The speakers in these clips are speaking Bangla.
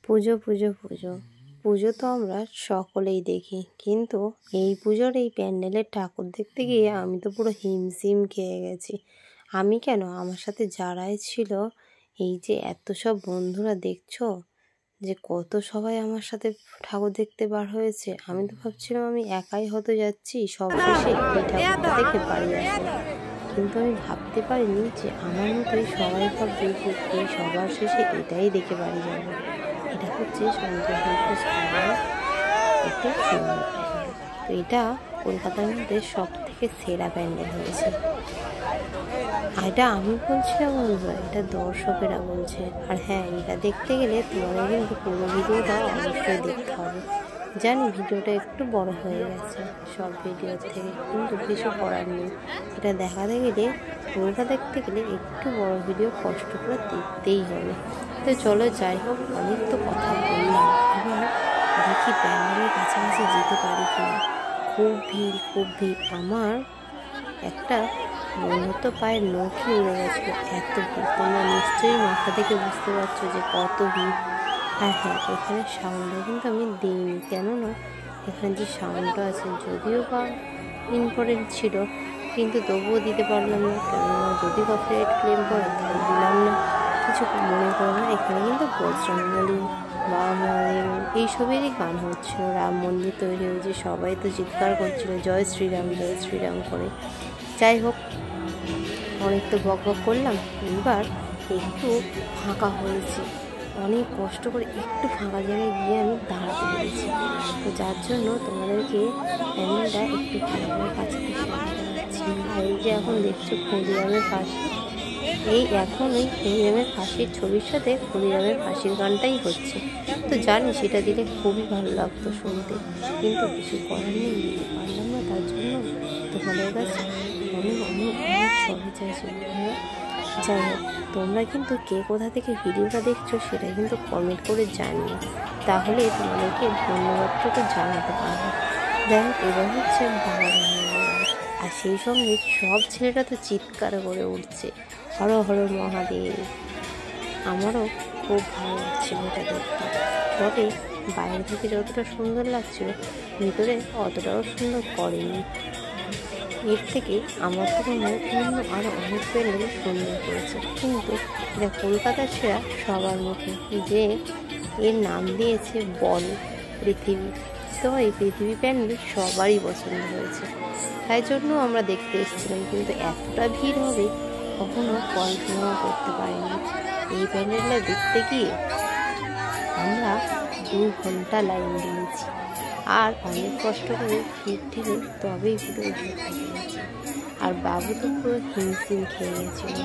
পুজো পুজো পুজো পুজো তো আমরা সকলেই দেখি, কিন্তু এই পুজোর এই প্যান্ডেলের ঠাকুর দেখতে গিয়ে আমি তো পুরো হিমশিম খেয়ে গেছি। আমি কেন, আমার সাথে যারাই ছিল, এই যে এত সব বন্ধুরা দেখছো যে কত সবাই আমার সাথে ঠাকুর দেখতে বার হয়েছে। আমি তো ভাবছিলাম আমি একাই হতে যাচ্ছি সব শেষে এই ঠাকুরটা দেখে বাড়ি আসবো, কিন্তু আমি ভাবতে পারিনি যে আমার মতোই সবাই ভাববে যে এই সবার শেষে এটাই দেখে বাড়ি যাবে। এটা হচ্ছে সঞ্জয় একটি সুন্দর প্যান্ডেল। তো এটা কলকাতার মধ্যে সব থেকে সেরা প্যান্ডেল হয়েছে। এটা আমি বলছি না বন্ধুরা, এটা দর্শকেরা বলছে। আর হ্যাঁ, এটা দেখতে গেলে তোমাদের কিন্তু পুরো ভিডিওটা অবশ্যই দেখতে হবে। জানি ভিডিওটা একটু বড় হয়ে গেছে সব ভিডিওর থেকে, কিন্তু কিছু করার নেই। এটা দেখাতে গেলে, পুরোটা দেখতে গেলে একটু বড় ভিডিও কষ্ট করে দেখতেই হবে। তো চলো, যাই হোক, অনেক তো কথা বললাম, এবার দেখি প্যান্ডেলের কাছাকাছি যেতে পারি কিনা। খুব ভিড়, খুব ভিড়। আমার একটা মনে তো পায়ের নখই উড়ে গেছিলো, এত ভিড়। তোমরা নিশ্চয়ই মাথা থেকে বুঝতে পারছো যে কত ভিড়। আর হ্যাঁ, এখানে সাউন্ডও কিন্তু আমি দিইনি, কেননা এখানে যে সাউন্ডটা আছে যদিও বা ইম্পর্টেন্ট ছিল, কিন্তু তবুও দিতে পারলাম না, কেননা যদি কপিরাইট ক্লেম করে তাহলে দিলাম না। কিছু মনে করো না, এখানে কিন্তু বজরংবলী বা এইসবেরই গান হচ্ছিল। রাম মন্দির তৈরি হয়েছে, সবাই তো চিৎকার করছিল জয় শ্রীরাম জয় শ্রীরাম করে। যাই হোক, অনেক তো বক বক করলাম, এবার একটু ফাঁকা হয়েছে। অনেক কষ্ট করে একটু ফাঁকা জায়গায় গিয়ে আমি দাঁড়াতে পেরেছি। তো যার জন্য তোমাদেরকে প্যান্ডেলটা একটু ভালো করে কাছে দেখাচ্ছি। এই যে এখন দেখছো ক্ষুদিরামের ফাঁসি, এই এখন ওই ক্ষুদিরামের ফাঁসির ছবির সাথে ক্ষুদিরামের ফাঁসির গানটাই হচ্ছে। তো জানি সেটা দিলে খুবই ভালো লাগতো শুনতে, কিন্তু কিছু করার নেই, দিতে পারলাম না। তার জন্য তোমাদের কাছে অনেক অনেক অনেক সহজ আছে। যাই হোক, তোমরা কিন্তু কে কোথা থেকে ভিডিওটা দেখছো সেটা কিন্তু কমেন্ট করে জানিও, তাহলে তোমাদেরকে ধন্যবাদটুকু জানাতে পারবো। যাই হোক, এবার হচ্ছে বাবা, আর সেই সঙ্গে সব ছেলেরা তো চিৎকার করে উঠছে হর হর মহাদেব। আমারও খুব ভালো লাগছিল এটা দেখতে। তবে বাইরে থেকে যতটা সুন্দর লাগছিল, ভিতরে অতটাও সুন্দর করেনি। এর থেকে আমার তুলনায় অন্য আরও অনেক প্যান্ডেল সুন্দর করেছে, কিন্তু এটা কলকাতার সেরা সবার মুখে যে এর নাম দিয়েছে বল পৃথিবী। তো এই পৃথিবী প্যান্ডেল সবারই পছন্দ হয়েছে, তাই জন্য আমরা দেখতে এসেছিলাম, কিন্তু এতটা ভিড় হবে কখনো কল্পনাও করতে পারিনি। এই প্যান্ডেলটা দেখতে গিয়ে আমরা 2 ঘন্টা লাইন দিয়েছি, আর অনেক কষ্ট করে ভিড় ঠেলে তবেই পুরো ঘুরতে পেরেছি। আর বাবু তো পুরো হিমশিম খেয়ে গেছিল।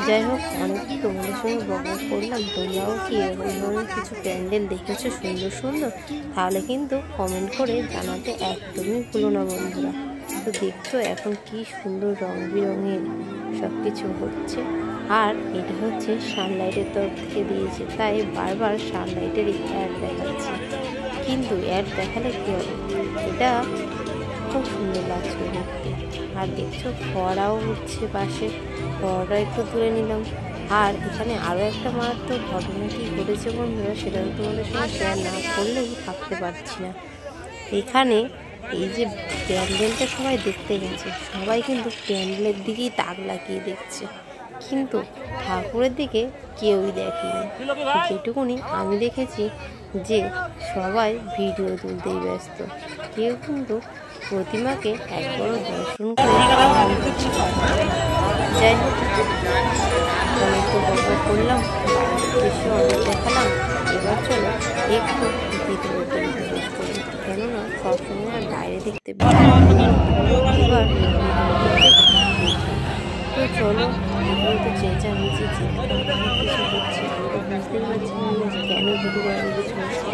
যাই হোক, অনেক তোমাদের সঙ্গে বকবক করলাম। তোমরাও কি এরকম ধরনের কিছু প্যান্ডেল দেখেছো সুন্দর সুন্দর? তাহলে কিন্তু কমেন্ট করে জানাতে একদমই ভুলো না বন্ধুরা। তো দেখছো এখন কি সুন্দর রং বেরঙের সব কিছু হচ্ছে। আর এটা হচ্ছে সানলাইটের তরফ থেকে দিয়েছে, তাই বারবার সানলাইটের অ্যাড দেখাচ্ছে, কিন্তু অ্যাড দেখালে কী হবে, এটা খুব সুন্দর লাগছে দেখতে। আর দেখছো ফোয়ারাও উঠছে পাশে, ফোয়ারা একটু তুলে নিলাম। আর এখানে আরও একটা মারাত্মক ঘটনা কি ঘটেছে বন্ধুরা, সেটা তোমাদের সঙ্গে শেয়ার না করলেও থাকতে পারছি না। এখানে এই যে প্যান্ডেলটা সবাই দেখতে গেছে, সবাই কিন্তু প্যান্ডেলের দিকেই তাক লাগিয়ে দেখছে, কিন্তু ঠাকুরের দিকে কেউই দেখেনি। যেটুকুনি আমি দেখেছি যে সবাই ভিডিও তুলতেই ব্যস্ত, কেউ কিন্তু প্রতিমাকে একবারও দর্শন করে। যাই হোক, অনেক তো গল্প করলাম, দৃশ্য অনেক দেখালাম। এবার চলো একটু ভিতরে প্রবেশ করি, কেননা সবসময় আর বাইরে দেখতে পাই। এবার তো চলো, তো চেঁচামেচি চিৎকার কিছু হচ্ছে, আমি তো বুঝতেই পারছি না যে কেন ভিডিও করে কিছু হচ্ছে।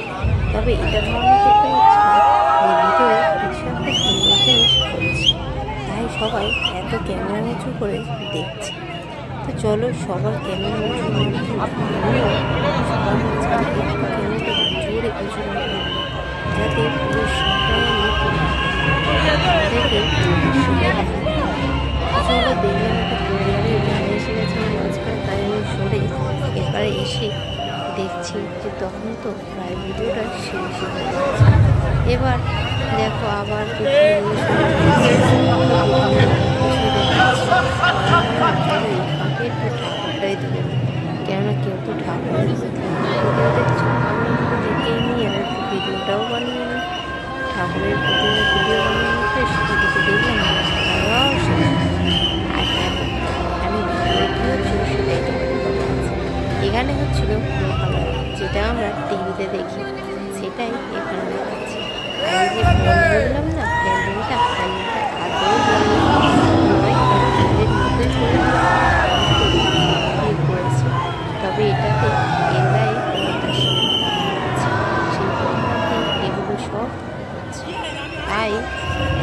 তবে এটা ধারণা করতে পারছি না যে ভিতরে কিছু একটা সুন্দর জিনিস হচ্ছে, তাই সবাই এত ক্যামেরা উঁচু করে দেখছে। তো চলো, সবার ক্যামেরা উঁচু সবার মাঝখানে একটু ক্যামেরাটা জোরে উঁচু করে, যাতে পুরো চলো দেখলাম একটা পরিবারের গাড়ি এসে গেছে মাঝখানে, তাই আমি সরে এবারে এসে দেখছি যে তখন এখন তো প্রায় ভিডিওটা শেষ হয়ে যাচ্ছে। এবার দেখো আবার একটু ঠাকুরটাই তুলে নিই, কেননা কেউ তো ঠাকুরের ভিডিও দেখছো, আমি একটু দেখেই নিই আর একটু ভিডিওটাও বানিয়ে নিই। ঠাকুরের ভিডিও বানিয়ে নিতে সেদিকে দেখলাম আর এখানে হচ্ছিল লোকালয়, যেটা আমরা টিভিতে দেখি সেটাই এখানে দেখাচ্ছি। আমি যে বললাম না প্যান্ডেলটা আদৌ নয়, মধ্যে করেছে, তবে এটাতে এরাই সেই পরিমাণে এগুলো সব হচ্ছে, তাই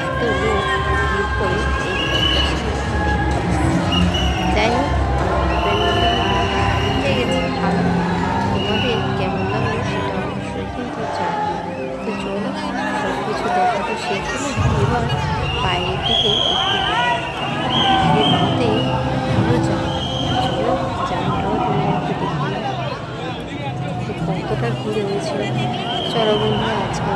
এত লোক ভিড় করে এই যাই হোক ভালো। তোমাদের কেমন লাগলো সেটা অবশ্যই কিন্তু জানি। তো চলো সব কিছু দেখা তো শেষ হলো, এবার বাইরের দিকে একটু ভালো যান, চলো যানটাও তুমি একটু দেখে নাও কতটা ভিড় হয়েছিল। চলো বন্ধুরা আজকে